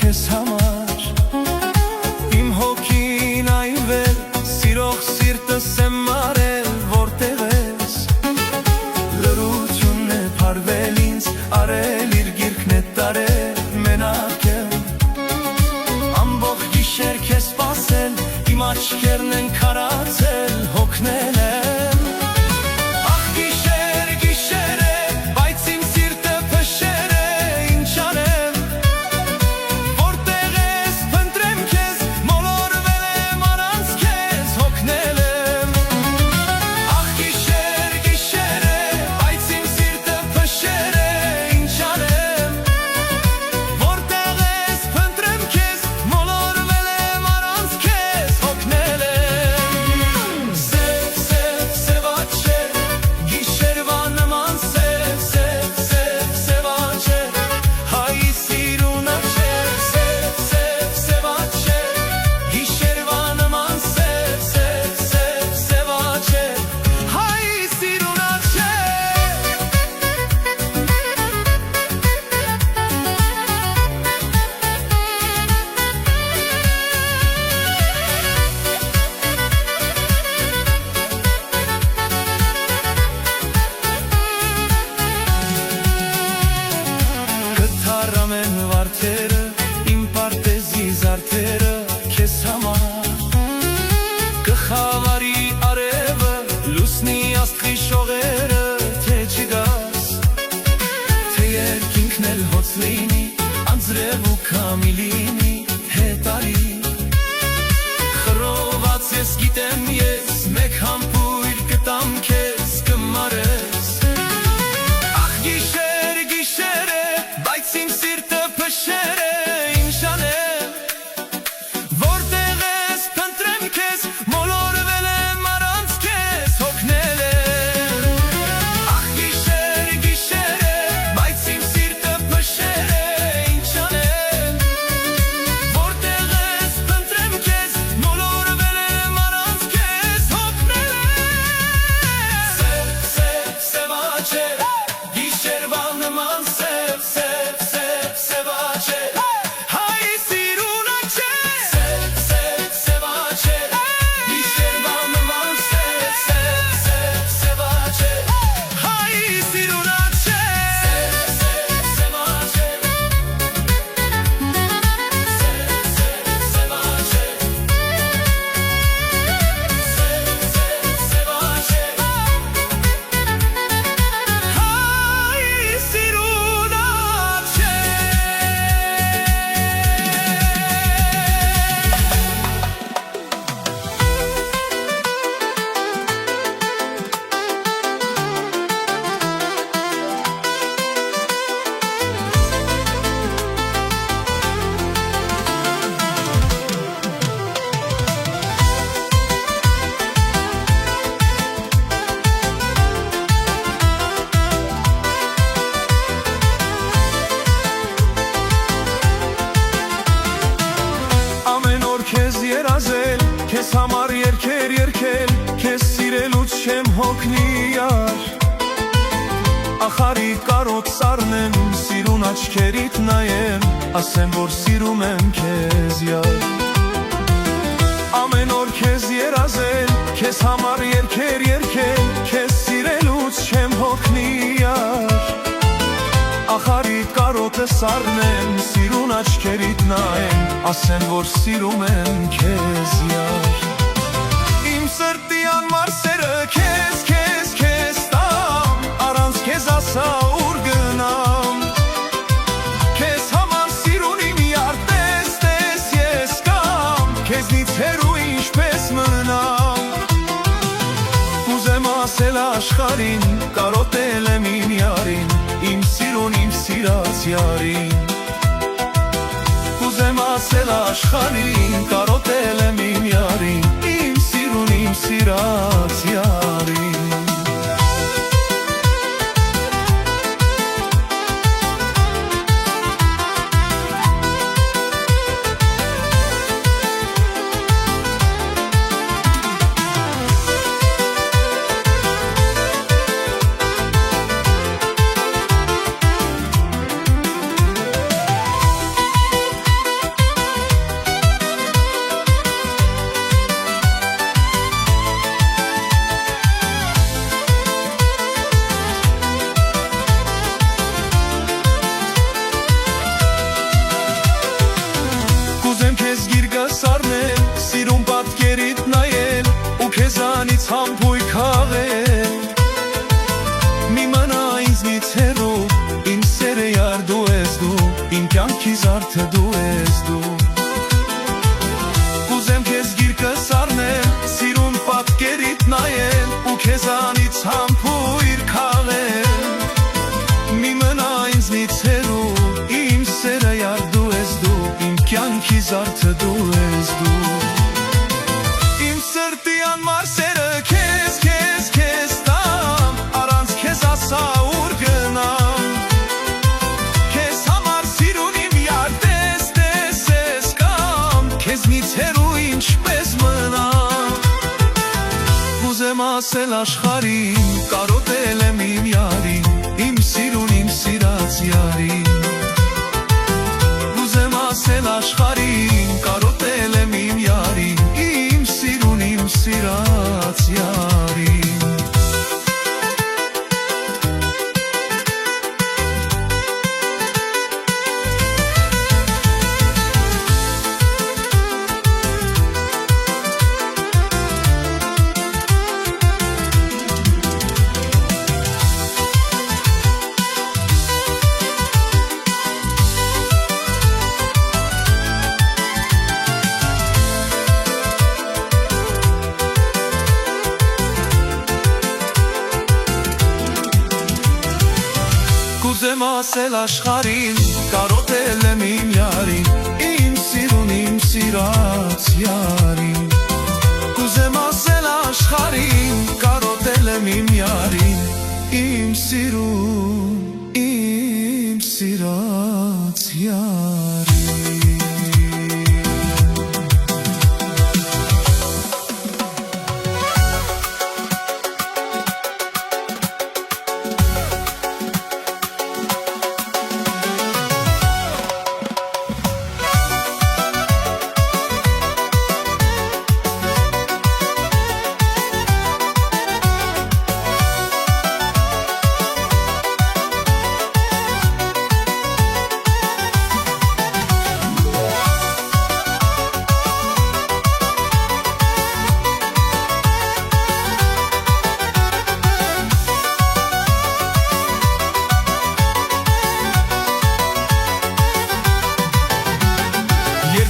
քեզ համար Իմ հոգին այվել Սիրող սիրտս եմ արել Որտեղ ես Լրությունն է փարվել ինձ Արել իր գիրքն է տարել Մենակ եմ Ամբողջ գիշեր քեզ սպասել Իմ աչքերն են քարացել Հոգնել եմ Կխավարի արևը, լուսնի աստղի շողերը, թե չգաս Թե երկինքն էլ հոց լինի, անձրև ու քամի լինի, հետ արի Խռոված ես գիտեմ ես, մեկ համբույր կտամ քեզ կմարես Ախ գիշեր, գիշեր է, բայց իմ սիրտը փշեր է, ինչ անեմ Որտեղ ես, փնտրեմ քեզ, մոլորվել եմ առանց քեզ, հոգնել եմ Ախ գիշեր, գիշեր է, բայց իմ սիրտը փշեր է, ինչ անեմ Որտեղ ես, փնտրեմ քեզ, մոլորվել եմ առանց քեզ, հոգնել եմ Սև, սև աչեր, գիշերվա նման սև, սև աչեր Քեզ երազել, քեզ համար երգեր երգել, քեզ սիրելուց չեմ հոգնի յար Ախարի կարոտ սառնեմ, սիրուն աչքերիդ նայեմ, ասեմ որ սիրում եմ քեզ յար Ամեն օր քեզ երազել, քեզ համար երգեր երգել, քեզ սիրելուց չեմ հոգնի յար Ախարի կարոտը սառնեմ, սիրուն աչքերիդ նայեմ, ասեմ որ սիրում եմ քեզ յար Իմ սրտի անմար սերը քեզ, քեզ, քեզ տամ, առանց քեզ ասա ուր գնամ Քեզ համար սիրուն իմ յար, տես ես կամ, քեզնից հեռու ինչպես մնամ Կուզեմ ասել աշխարհին, կարոտել եմ իմ յարին Իմ սիրուն, իմ սիրած յարին Կուզեմ ասել աշխարհին, կարոտել եմ իմ յարին Իմ սիրուն, իմ սիրած յարին զարդը դու ես դու Կուզեմ քեզ գիրկս առնել, սիրուն պատկերիդ նայել ու քեզանից համբույր քաղել Մի մնա ինձնից հեռու, իմ սերը յար դու ես դու Իմ կյանքի զարդը դու ես դու Իմ սրտի անմար սերը քեզ, քեզ, քեզ տամ Առանց քեզ ասա ուր գնամ Քեզ համար սիրուն իմ յար տես, տես ես կամ Քեզնից հեռու ինչպես մնամ Կուզեմ ասել աշխարհին, կարոտել եմ իմ յարին Իմ սիրուն, իմ սիրած յարին Կուզեմ ասել աշխարհին, կարոտել եմ իմ յարին Իմ սիրուն, իմ սիրած յարին Կուզեմ ասել աշխարհին, կարոտել եմ իմ յարին Իմ սիրուն, իմ սիրած յարին Կուզեմ ասել աշխարհին, կարոտել եմ իմ յարին Իմ սիրուն, իմ սիրած յարին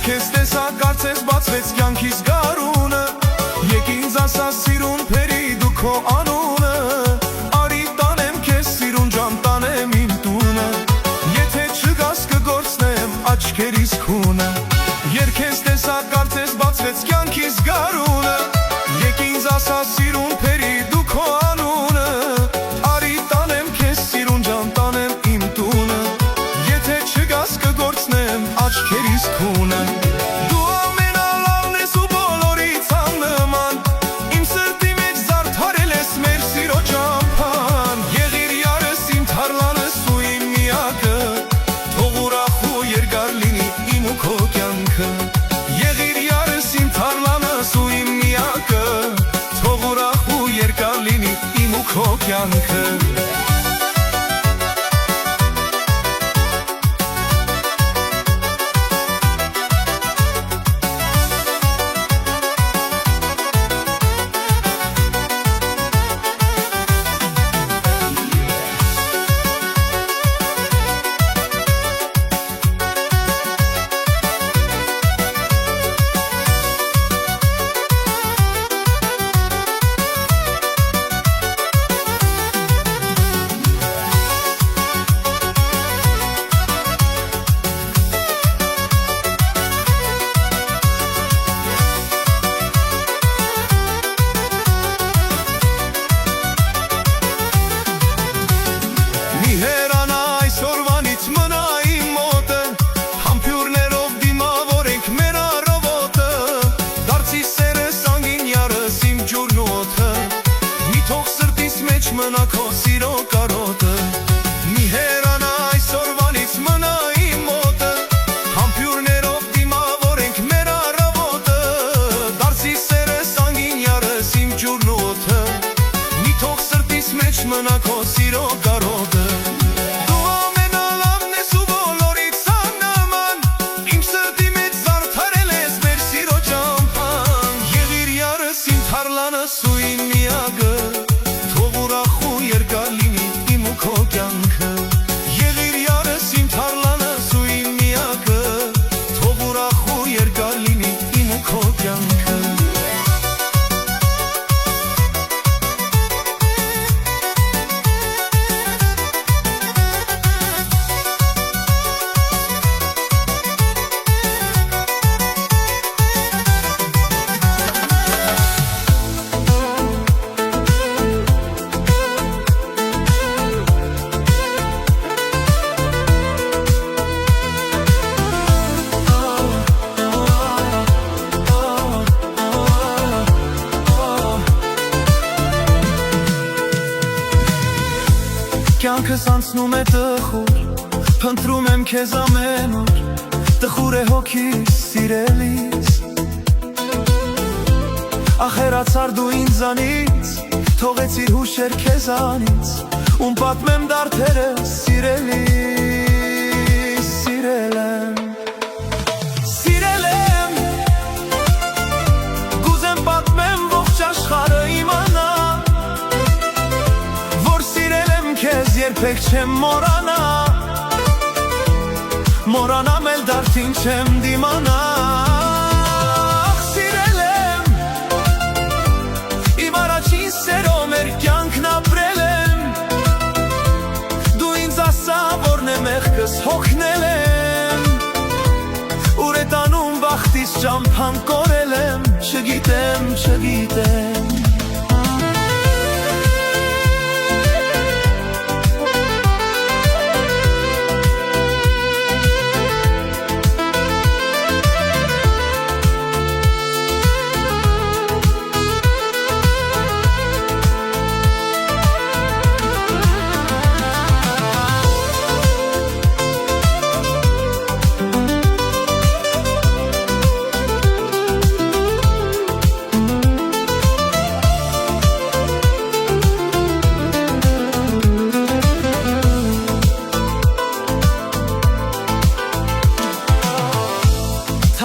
Քեզ տեսա կարծես բացվեց կյանքիս գարունը Եկ ինձ ասա սիրուն փերի դու քո անունը Արի տանեմ քեզ սիրուն ջան տանեմ իմ տունը Եթե չգաս կգործնեմ աչքերիս քունը Երբ քեզ տեսա կարծես բացվեց կյանքիս գարունը Եկ ինձ ասա սիրուն փերի դու քո անունը Արի տանեմ քեզ սիրուն ջան տանեմ իմ տունը Եթե չգաս կգործնեմ աչքերիս քունը Եղիր Կյանքս անցնում է տխուր, փնտրում եմ քեզ ամեն օր, տխուր է հոգիս սիրելիս։ Ախերացար դու ինձանից, թողեցիր հուշեր քեզանից, ում պատմեմ դարդերս սիրելիս, սիրել եմ, սիրել եմ, կուզեմ պատմեմ ողջ աշխարհը իմանա, որ սիրել եմ քեզ երբեք չեմ մոռանա, մոռանամ էլ դարդին չեմ դիմանա։ Մեղքս հոգնել եմ, ուր է տանում բախտիս ճամփան կորել եմ, չգիտեմ, չգիտեմ։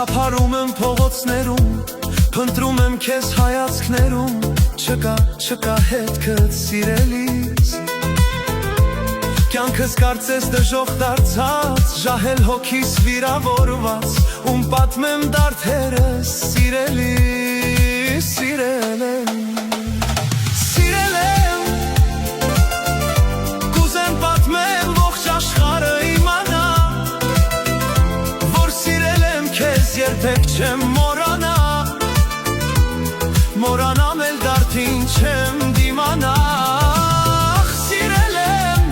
Թափարում եմ փողոցներում, փնտրում եմ քեզ հայացքներում, չկա հետքդ սիրելիս։ Կյանքս կարծես դժոխք դարձած, ժահել հոգիս վիրավորված, ում պատմեմ դարդերս սիրելիս, սիրել եմ, սիրել եմ, կուզեմ պատմեմ ողջ աշխարհը իմանա, որ սիրել եմ քեզ երբեք չեմ մոռանա, մոռանամ էլ դարդին չեմ դիմանա։ Սիրել եմ,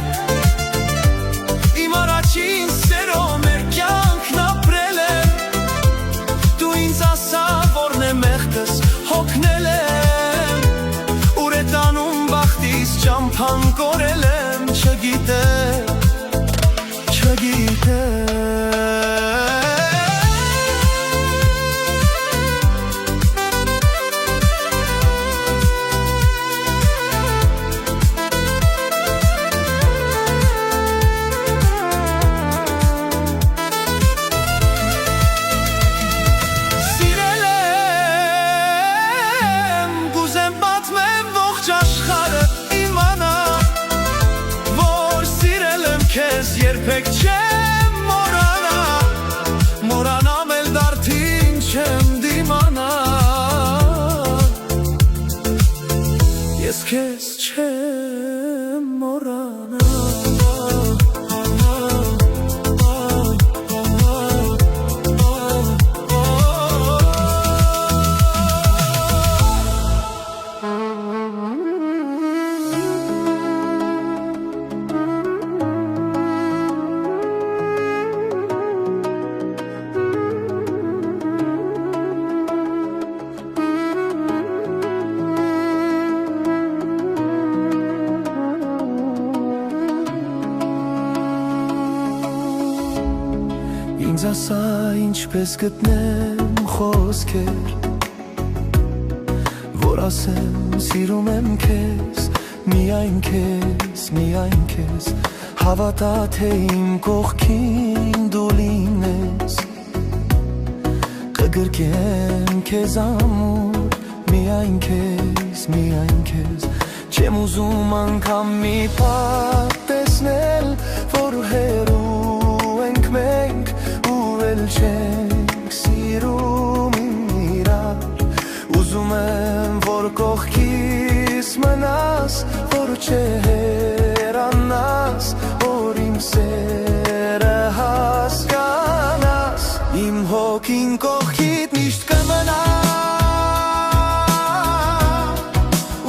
իմ առաջին սերով մեր կյանքն ապրել եմ, դու ինձ ասա որն է մեղքս հոգնել եմ, ուր է տանում բախտիս ճամփան կորել եմ, չգիտեմ, չգիտեմ։ Երբեք չեմ մոռանա, մոռանամ էլ դարդին չեմ դիմանա, ես քեզ չեմ մոռանա։ Ինձ ասա ինչպես գտնեմ խոսքեր, որ ասեմ սիրում եմ քեզ, միայն քեզ, միայն քեզ, հավատա թե իմ կողքին դու լինես, կգրկեմ քեզ ամուր, միայն քեզ, միայն քեզ, չեմ ուզում անգամ մի պահ տեսնել, որ հեռու ենք մենք, չենք սիրում իրար, ուզում եմ որ կողքիս մնաս, որ չհեռանաս, որ իմ սերը հասկանաս, իմ հոգին կողքիդ միշտ կմնա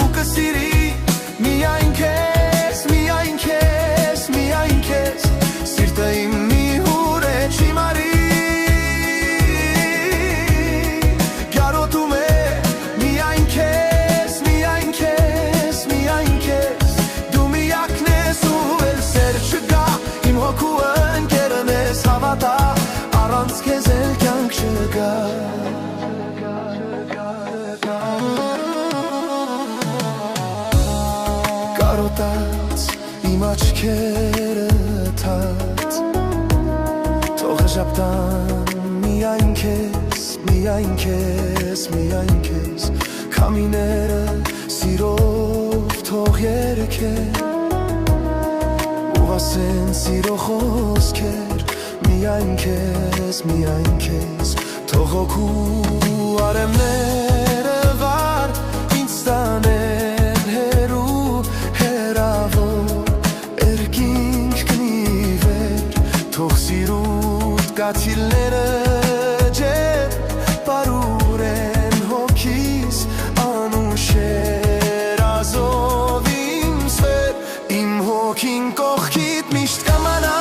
ու կսիրի միայն քեզ, միայն քեզ, միայն քեզ, սիրտը իմ մի հուր է չի մարի, դու միակն ես ու էլ ոտքերը թաթ Թող ժապտան միայն քեզ, միայն քեզ, միայն քեզ Քամիները սիրով թող երգեն Ու ասեն սիրո խոսքեր Միայն քեզ, միայն քեզ Թող օգու արևները վար Ինձ տանեն հեռու հեռավոր Երկինք կնի վեր Թող սիրուտ կաթիլները ջեր Պարուր են հոգիս անուշեր Ազով իմ սվեր Իմ հոգին կողքիդ միշտ կամանա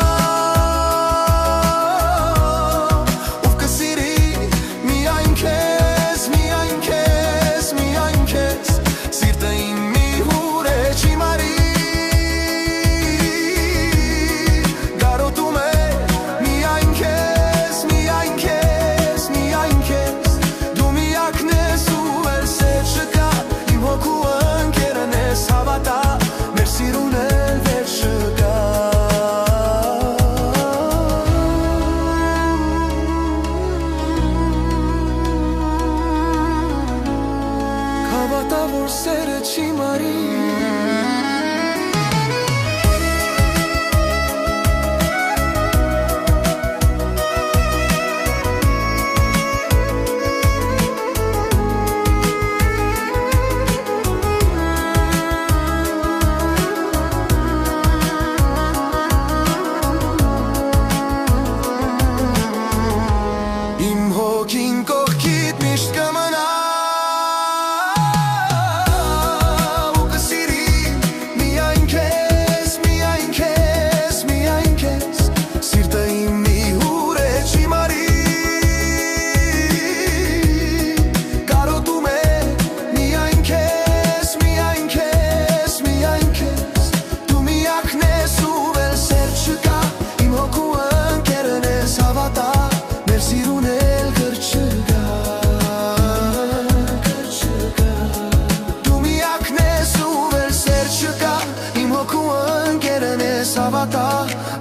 Սերը չի մարի Իմ հոգին կողքիդ միշտ կմնա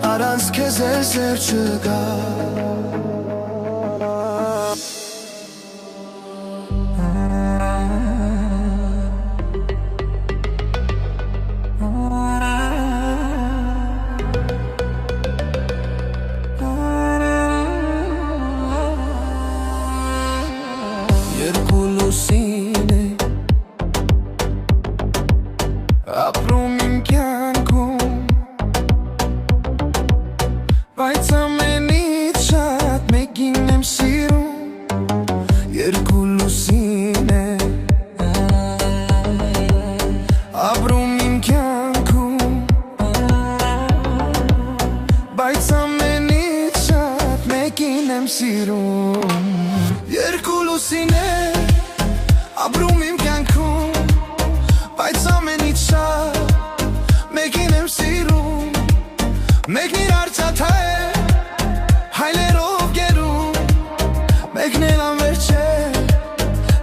Առանց քեզ էլ սեր չկա Երկու լուսին է ապրում իմ կյանքում Բայց ամենից շատ մեկին եմ սիրում Երկու լուսին է ապրում իմ կյանքում Բայց ամենից շատ մեկին եմ սիրում Երկու լուսին է ապրում իմ կյանքում Բայց ամենից շատ մեկին եմ սիրում Մեկն իր արծաթ է հայլերով գերում Մեկն էլ անվերջ է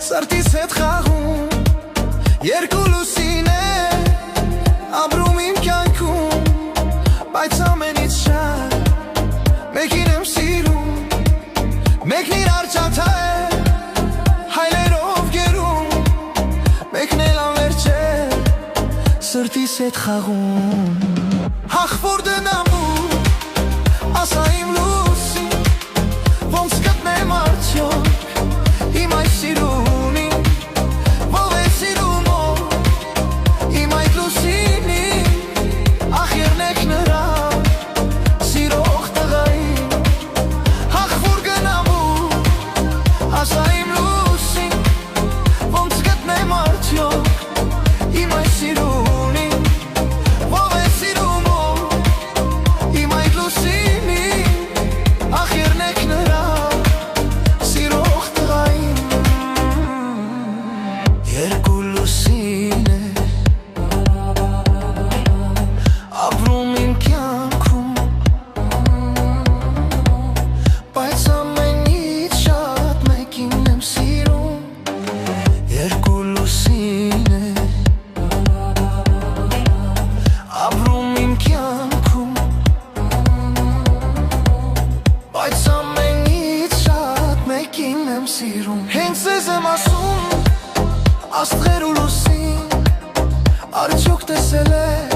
սրտիս հետ խաղում Երկու լուսին է ապրում իմ կյանքում Բայց ամենից շատ մեկին եմ սիրում Մեկն իր արծաթ է հայլերով գերում Մեկն էլ անվերջ է սրտիս հետ խաղում Հախվոր դնամու ասա իմ լուսին Ոնց գտնեմ արդյոք իմ այս սիրունին Ով է սիրում իմ այդ լուսինին Ախ երնեք նրա սիրող տղային Հախվոր գնամու ասա իմ լուսին Ոնց գտնեմ արդյոք իմ այս սիրունին Ով է սիրում իմ այդ լուսինին եմ սիրում Հենց ես եմ ասում Աստղեր ու լուսին Արդյոք տեսել էր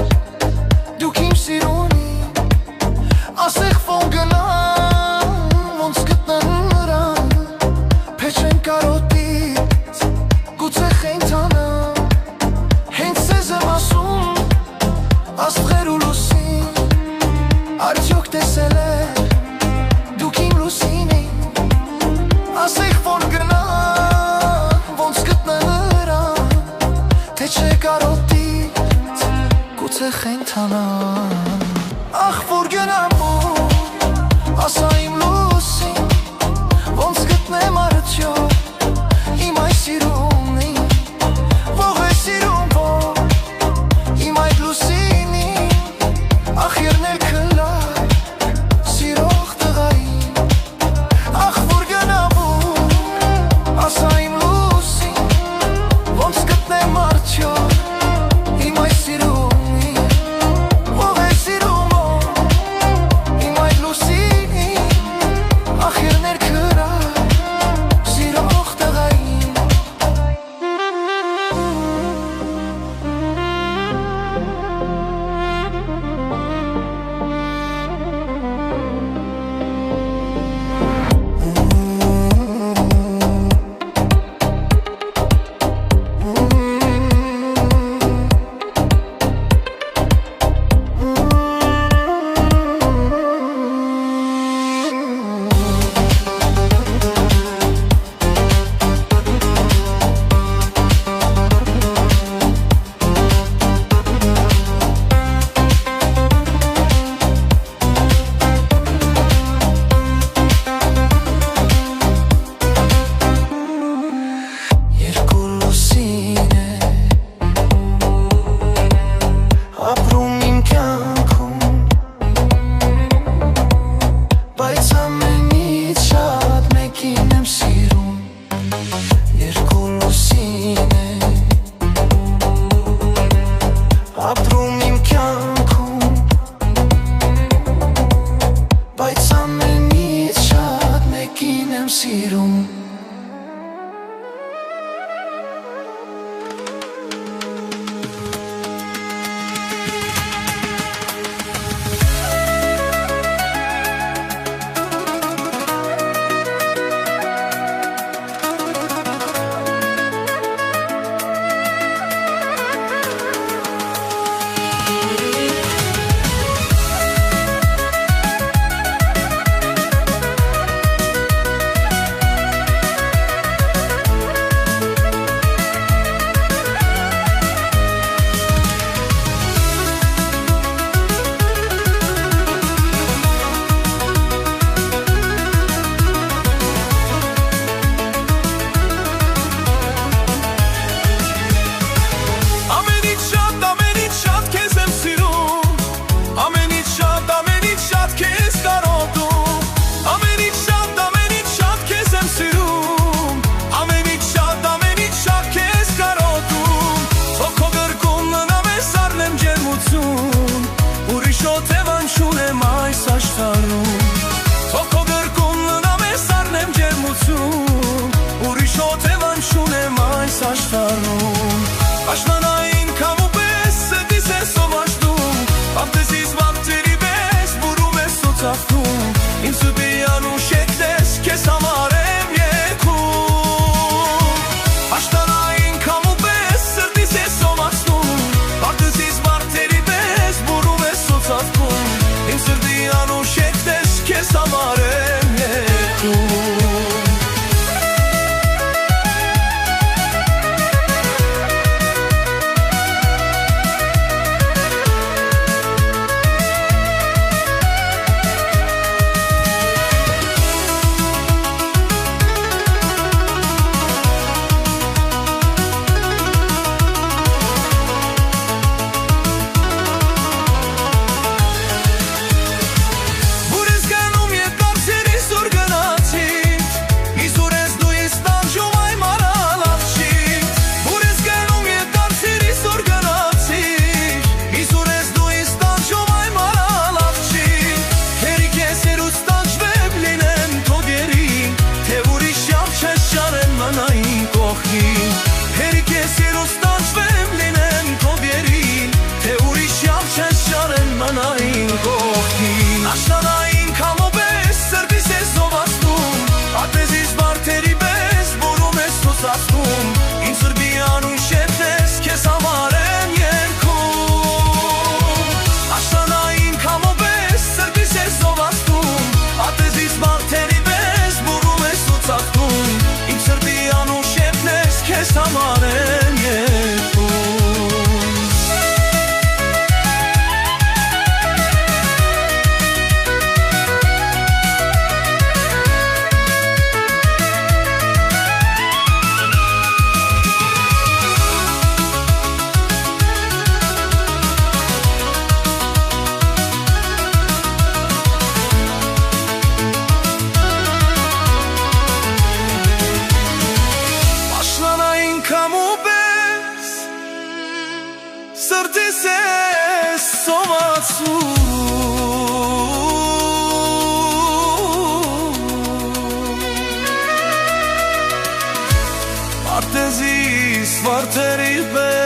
Դուք իմ սիրունին Ասեղ ոնց գնամ Ոնց գտնեմ նրան Փեչեն կարոտից Գուցե խենթանամ Հենց ես եմ ասում Աստղեր ու լուսին Արդյոք տեսել էր Դուք իմ լուսինին Ասեղ ոնց գնամ Ոնց գտնեմ նրան Թե չէ կարոտից Գուցե խենթանամ Ախ որ գնամ Ասա իմ լուսին Ոնց գտնեմ արդյոք Իմ այս սիրունին Ող է սիրում որ Իմ այդ լուսինին Ախ երնել քլար Սիրող տղային Ախ որ գնամ Ասա իմ լուսին Ոնց գտնեմ արդյոք Իմ այս սիրունին Ող է սիրում Իմ այդ լուսինին Ախ երնել քրար Սիրող տղային Երկու լուսին է Ապրում իմ կյանքում Բայց ամենից շատ մեկին եմ սիրում Երկու լուսին է Ապրում իմ կյանքում Բայց ամենից շատ մեկին եմ սիրում վարդերի պես